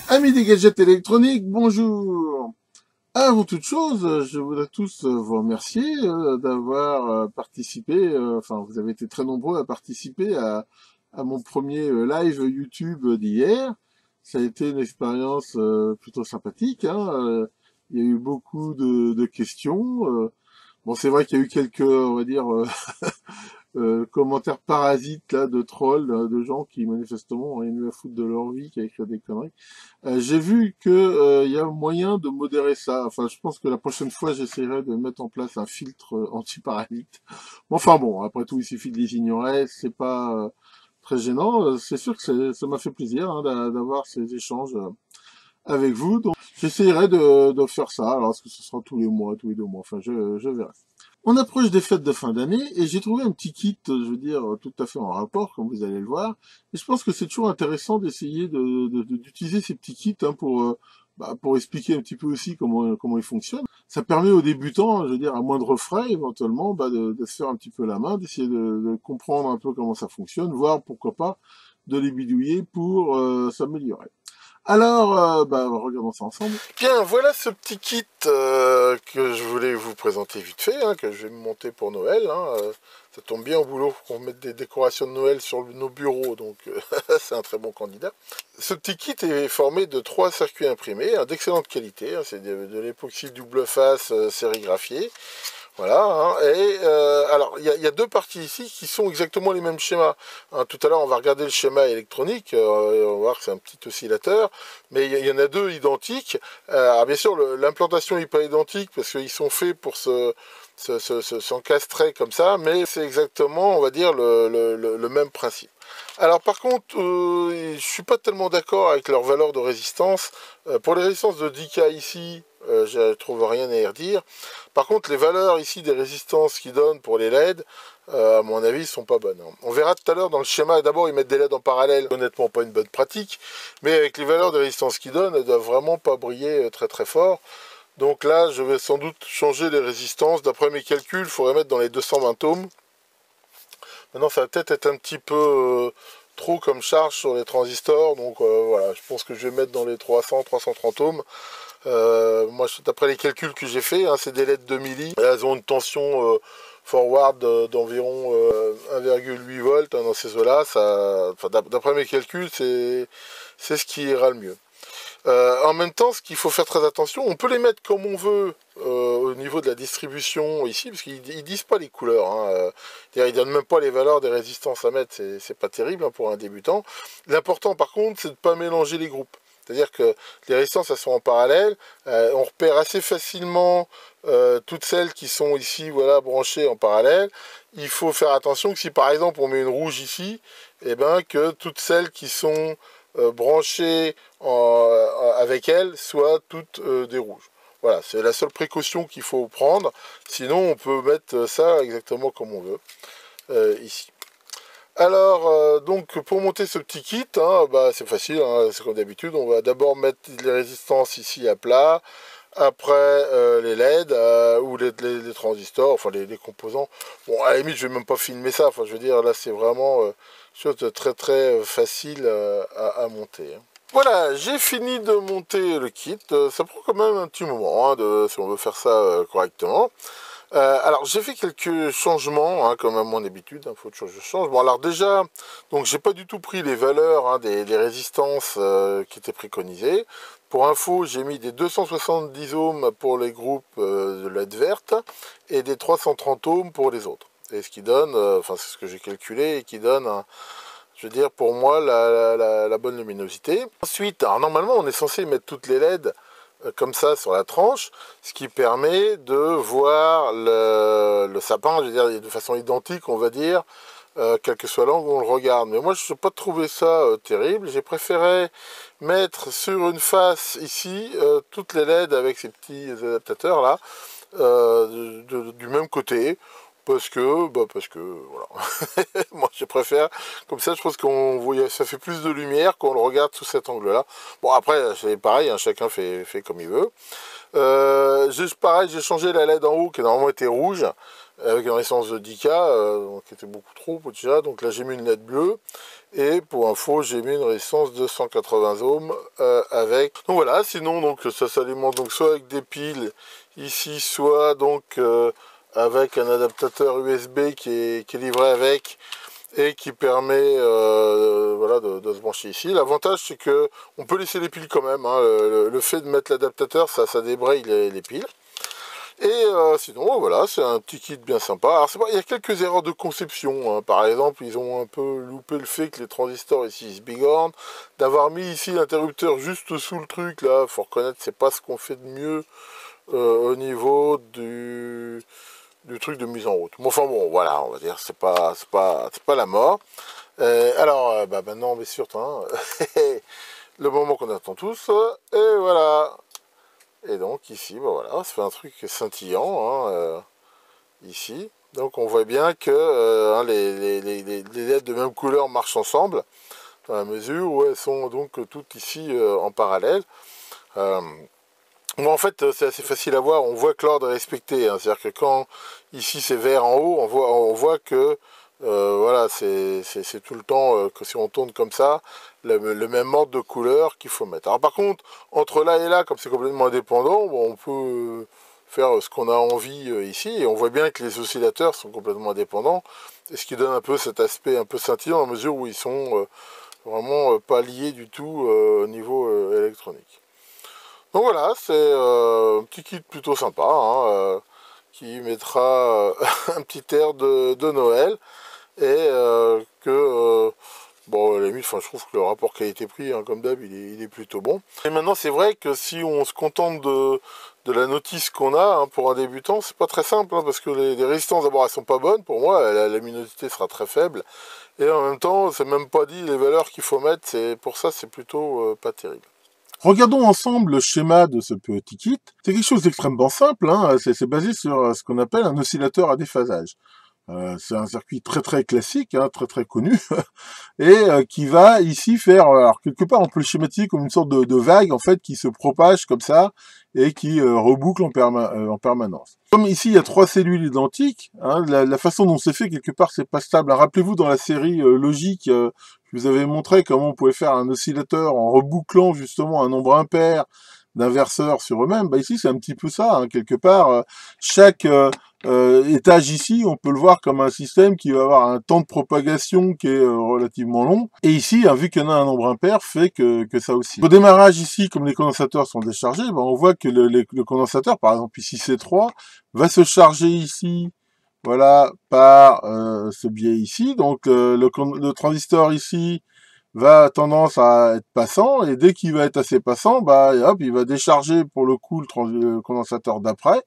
Amis des gadgets électroniques, bonjour. Avant toute chose, je voudrais tous vous remercier d'avoir participé, enfin vous avez été très nombreux à participer à mon premier live YouTube d'hier. Ça a été une expérience plutôt sympathique, hein. Il y a eu beaucoup de questions. Bon, c'est vrai qu'il y a eu quelques, on va dire, commentaires parasites là, de trolls, de gens qui manifestement ont rien eu à foutre de leur vie, qui a écrit des conneries. J'ai vu que il y a moyen de modérer ça. Enfin, je pense que la prochaine fois, j'essaierai de mettre en place un filtre anti-parasite. Enfin bon, après tout, il suffit de les ignorer. C'est pas très gênant. C'est sûr que ça m'a fait plaisir hein, d'avoir ces échanges avec vous. Donc, j'essaierai de faire ça. Alors, est-ce que ce sera tous les mois, tous les 2 mois? Enfin, je verrai. On approche des fêtes de fin d'année et j'ai trouvé un petit kit, je veux dire, tout à fait en rapport, comme vous allez le voir. Et je pense que c'est toujours intéressant d'essayer d'utiliser ces petits kits hein, pour expliquer un petit peu aussi comment ils fonctionnent. Ça permet aux débutants, je veux dire, à moindre frais, éventuellement, de se faire un petit peu la main, d'essayer de comprendre un peu comment ça fonctionne, voire pourquoi pas de les bidouiller pour s'améliorer. Alors, regardons ça ensemble. Bien, voilà ce petit kit que je voulais vous présenter vite fait, hein, que je vais me monter pour Noël. Ça tombe bien au boulot pour mettre des décorations de Noël sur nos bureaux, donc c'est un très bon candidat. Ce petit kit est formé de 3 circuits imprimés, hein, d'excellente qualité. Hein, c'est de l'époxy double face sérigraphié. Voilà, hein, et alors il y a 2 parties ici qui sont exactement les mêmes schémas. Hein, tout à l'heure on va regarder le schéma électronique, et on va voir que c'est un petit oscillateur, mais il y en a 2 identiques. Alors bien sûr l'implantation n'est pas identique parce qu'ils sont faits pour s'encastrer comme ça, mais c'est exactement on va dire le même principe. Alors par contre, je suis pas tellement d'accord avec leur valeur de résistance. Pour les résistances de 10K ici, je trouve rien à y redire. Par contre, les valeurs ici des résistances qu'ils donnent pour les LED, à mon avis, sont pas bonnes. On verra tout à l'heure dans le schéma, d'abord ils mettent des LED en parallèle, honnêtement pas une bonne pratique, mais avec les valeurs de résistance qu'ils donnent, elles doivent vraiment pas briller très très fort. Donc là, je vais sans doute changer les résistances. D'après mes calculs, il faudrait mettre dans les 220 ohms. Maintenant, ça va peut-être être un petit peu trop comme charge sur les transistors, donc voilà, je pense que je vais mettre dans les 300-330 ohms. Moi, d'après les calculs que j'ai fait, hein, c'est des LED de milli. Elles ont une tension forward d'environ 1,8 volts hein, dans ces eaux-là. Enfin, d'après mes calculs, c'est ce qui ira le mieux. En même temps, ce qu'il faut faire très attention, on peut les mettre comme on veut au niveau de la distribution ici, parce qu'ils disent pas les couleurs. Hein, ils donnent même pas les valeurs des résistances à mettre. C'est pas terrible hein, pour un débutant. L'important, par contre, c'est de ne pas mélanger les groupes. C'est-à-dire que les résistances, elles sont en parallèle. On repère assez facilement toutes celles qui sont ici, voilà, branchées en parallèle. Il faut faire attention que si, par exemple, on met une rouge ici, eh ben, que toutes celles qui sont branchées avec elles soient toutes des rouges. Voilà, c'est la seule précaution qu'il faut prendre. Sinon, on peut mettre ça exactement comme on veut ici. Alors, donc, pour monter ce petit kit, hein, c'est facile, hein, c'est comme d'habitude. On va d'abord mettre les résistances ici à plat, après les LED ou les transistors, enfin les composants. Bon, à la limite, je vais même pas filmer ça. Enfin, je veux dire, là, c'est vraiment chose de très très facile à monter. Hein. Voilà, j'ai fini de monter le kit. Ça prend quand même un petit moment, hein, si on veut faire ça correctement. Alors j'ai fait quelques changements, hein, comme à mon habitude, il faut que je change. Bon alors déjà, donc j'ai pas du tout pris les valeurs hein, des résistances qui étaient préconisées. Pour info, j'ai mis des 270 ohms pour les groupes de LED verte et des 330 ohms pour les autres. Et ce qui donne, enfin c'est ce que j'ai calculé, et qui donne, je veux dire, pour moi, la bonne luminosité. Ensuite, alors normalement on est censé mettre toutes les LED comme ça sur la tranche, ce qui permet de voir le sapin, je veux dire, de façon identique, on va dire, quel que soit l'angle où on le regarde. Mais moi, je n'ai pas trouvé ça terrible. J'ai préféré mettre sur une face ici toutes les LED avec ces petits adaptateurs là, du même côté. Parce que voilà. Moi je préfère, comme ça je pense qu'on voit, ça fait plus de lumière quand on le regarde sous cet angle-là. Bon après c'est pareil, hein, chacun fait comme il veut. Pareil, j'ai changé la LED en haut qui normalement était rouge, avec une résistance de 10K, qui était beaucoup trop déjà. Donc là j'ai mis une LED bleue. Et pour info, j'ai mis une résistance de 180 ohms avec. Donc voilà, sinon donc ça s'alimente donc soit avec des piles ici, soit donc avec un adaptateur USB qui est livré avec et qui permet voilà, de se brancher ici. L'avantage c'est que on peut laisser les piles quand même, hein. Le fait de mettre l'adaptateur, ça débraye les piles. Et sinon, voilà, c'est un petit kit bien sympa. Alors, il y a quelques erreurs de conception, hein. Par exemple, ils ont un peu loupé le fait que les transistors ici se bigornent. D'avoir mis ici l'interrupteur juste sous le truc, là, faut reconnaître, c'est pas ce qu'on fait de mieux au niveau du truc de mise en route. Bon, enfin bon, voilà, on va dire, c'est pas la mort. Alors, bah, maintenant, bien sûr, hein, le moment qu'on attend tous, et voilà. Et donc ici, bah voilà, ça fait un truc scintillant, hein, ici. Donc on voit bien que hein, les LED de même couleur marchent ensemble, dans la mesure où elles sont donc toutes ici en parallèle. Bon, en fait, c'est assez facile à voir, on voit que l'ordre est respecté, hein. C'est-à-dire que quand ici c'est vert en haut, on voit que voilà, c'est tout le temps que si on tourne comme ça, le même ordre de couleur qu'il faut mettre. Alors par contre, entre là et là, comme c'est complètement indépendant, bon, on peut faire ce qu'on a envie ici, et on voit bien que les oscillateurs sont complètement indépendants, et ce qui donne un peu cet aspect un peu scintillant, dans la mesure où ils sont vraiment pas liés du tout au niveau électronique. Donc voilà, c'est un petit kit plutôt sympa, hein, qui mettra un petit air de Noël, et bon, à la limite, enfin, je trouve que le rapport qualité-prix, hein, comme d'hab, il est plutôt bon. Et maintenant, c'est vrai que si on se contente de la notice qu'on a, hein, pour un débutant, c'est pas très simple, hein, parce que les résistances, d'abord, elles sont pas bonnes. Pour moi, la luminosité sera très faible. Et en même temps, c'est même pas dit les valeurs qu'il faut mettre. Pour ça, c'est plutôt pas terrible. Regardons ensemble le schéma de ce petit kit. C'est quelque chose d'extrêmement simple, hein. C'est basé sur ce qu'on appelle un oscillateur à déphasage. C'est un circuit très très classique, hein, très très connu, et qui va ici faire, alors quelque part on peut le schématiser comme une sorte de vague en fait qui se propage comme ça et qui reboucle en permanence. Comme ici il y a trois cellules identiques, hein, la façon dont c'est fait quelque part c'est pas stable. Rappelez-vous dans la série logique, je vous avais montré comment on pouvait faire un oscillateur en rebouclant justement un nombre impair d'inverseurs sur eux-mêmes. Bah ici c'est un petit peu ça, hein, quelque part chaque étage ici, on peut le voir comme un système qui va avoir un temps de propagation qui est relativement long. Et ici, hein, vu qu'il y en a un nombre impair, fait que ça aussi. Au démarrage ici, comme les condensateurs sont déchargés, ben, on voit que le condensateur, par exemple ici C3, va se charger ici, voilà, par ce biais ici. Donc le transistor ici va tendance à être passant, et dès qu'il va être assez passant, bah, hop, il va décharger pour le coup le condensateur d'après.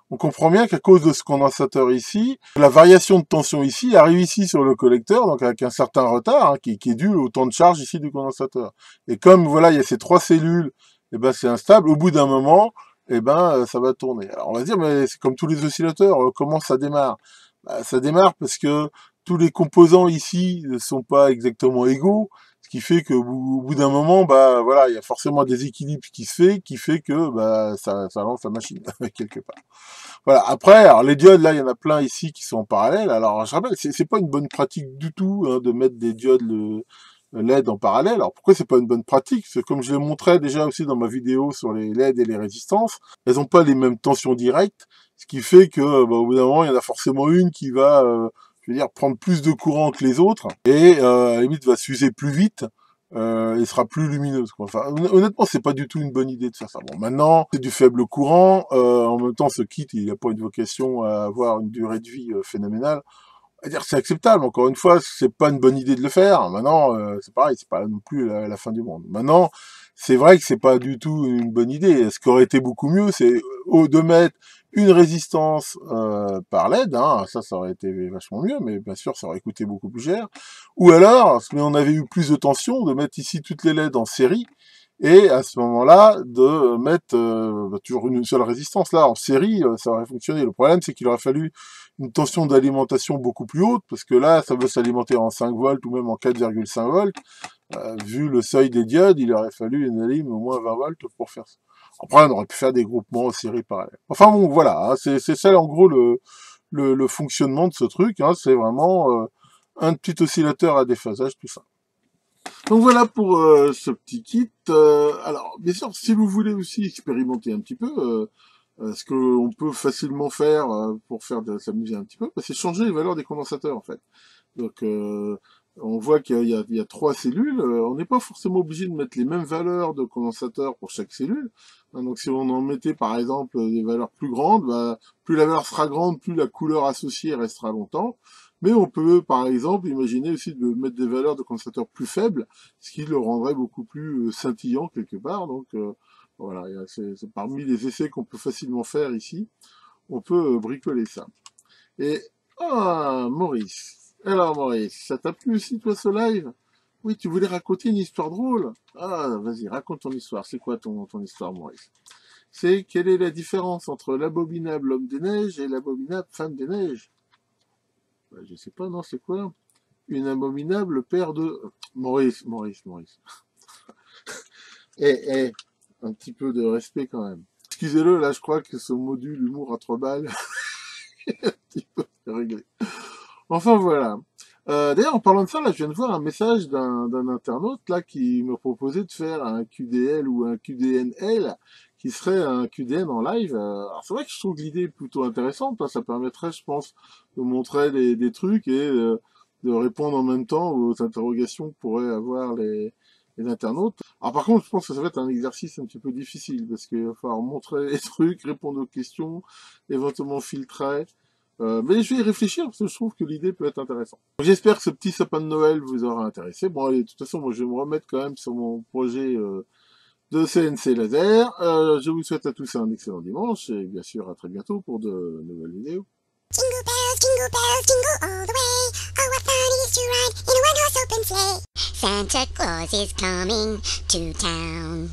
On comprend bien qu'à cause de ce condensateur ici, la variation de tension ici arrive ici sur le collecteur, donc avec un certain retard, hein, qui est dû au temps de charge ici du condensateur. Et comme voilà, il y a ces trois cellules, et ben c'est instable. Au bout d'un moment, et ben ça va tourner. Alors on va se dire, mais c'est comme tous les oscillateurs, comment ça démarre? Bah, ça démarre parce que tous les composants ici ne sont pas exactement égaux. Ce qui fait qu'au bout d'un moment, bah voilà, il y a forcément des équilibres qui fait que bah ça lance la machine quelque part. Voilà. Après, alors les diodes, là, il y en a plein ici qui sont en parallèle. Alors, je rappelle, c'est pas une bonne pratique du tout, hein, de mettre des diodes LED en parallèle. Alors, pourquoi c'est pas une bonne pratique? C'est comme je l'ai montré déjà aussi dans ma vidéo sur les LED et les résistances, elles n'ont pas les mêmes tensions directes, ce qui fait que, bah, au bout d'un moment, il y en a forcément une qui va, je veux dire, prendre plus de courant que les autres et, à la limite, va s'user plus vite. Et sera plus lumineuse, quoi. Enfin, honnêtement, c'est pas du tout une bonne idée de faire ça. Bon, maintenant, c'est du faible courant. En même temps, ce kit, il n'a pas une vocation à avoir une durée de vie phénoménale. On va dire, c'est acceptable. Encore une fois, c'est pas une bonne idée de le faire. Maintenant, c'est pareil, c'est pas non plus la fin du monde. Maintenant, c'est vrai que c'est pas du tout une bonne idée. Ce qui aurait été beaucoup mieux, c'est de mettre une résistance par LED, hein, ça aurait été vachement mieux, mais bien sûr, ça aurait coûté beaucoup plus cher. Ou alors, si on avait eu plus de tension, de mettre ici toutes les LED en série, et à ce moment-là, de mettre toujours une seule résistance. Là, en série, ça aurait fonctionné. Le problème, c'est qu'il aurait fallu une tension d'alimentation beaucoup plus haute, parce que là, ça veut s'alimenter en 5 volts ou même en 4,5 volts. Vu le seuil des diodes, il aurait fallu une alim au moins 20 volts pour faire ça. Après, on aurait pu faire des groupements en série parallèle. Enfin bon, voilà, hein, c'est ça en gros le fonctionnement de ce truc. Hein, c'est vraiment un petit oscillateur à déphasage, tout ça. Donc voilà pour ce petit kit. Alors, bien sûr, si vous voulez aussi expérimenter un petit peu, ce qu'on peut facilement faire pour s'amuser un petit peu, bah, c'est changer les valeurs des condensateurs en fait. Donc on voit qu'il y a 3 cellules. On n'est pas forcément obligé de mettre les mêmes valeurs de condensateurs pour chaque cellule. Hein, donc si on en mettait par exemple des valeurs plus grandes, bah, plus la valeur sera grande, plus la couleur associée restera longtemps. Mais on peut par exemple imaginer aussi de mettre des valeurs de condensateurs plus faibles, ce qui le rendrait beaucoup plus scintillant quelque part. Donc voilà, c'est parmi les essais qu'on peut facilement faire ici. On peut bricoler ça. Et Maurice. Alors Maurice, ça t'a plu aussi toi ce live? Oui, tu voulais raconter une histoire drôle? Ah, vas-y, raconte ton histoire. C'est quoi ton histoire, Maurice? C'est quelle est la différence entre l'abominable homme des neiges et l'abominable femme des neiges? Bah, je sais pas, non, c'est quoi? Une abominable paire de... Maurice. Eh, un petit peu de respect quand même. Excusez-le, là, je crois que ce module humour à 3 balles est un petit peu réglé. Enfin, voilà. D'ailleurs, en parlant de ça, là, je viens de voir un message d'un internaute là qui me proposait de faire un QDL ou un QDNL qui serait un QDN en live. Alors, c'est vrai que je trouve l'idée plutôt intéressante. Hein, ça permettrait, je pense, de montrer des trucs et de répondre en même temps aux interrogations que pourraient avoir les internautes. Alors, par contre, je pense que ça va être un exercice un petit peu difficile parce qu'il va falloir montrer les trucs, répondre aux questions, éventuellement filtrer. Mais je vais y réfléchir parce que je trouve que l'idée peut être intéressante. J'espère que ce petit sapin de Noël vous aura intéressé. Bon allez, de toute façon, moi je vais me remettre quand même sur mon projet de CNC laser. Je vous souhaite à tous un excellent dimanche et bien sûr à très bientôt pour de nouvelles vidéos. Jingle bells, jingle all the way. Oh, what fun it is to ride in a one-horse open sleigh. Santa Claus is coming to town.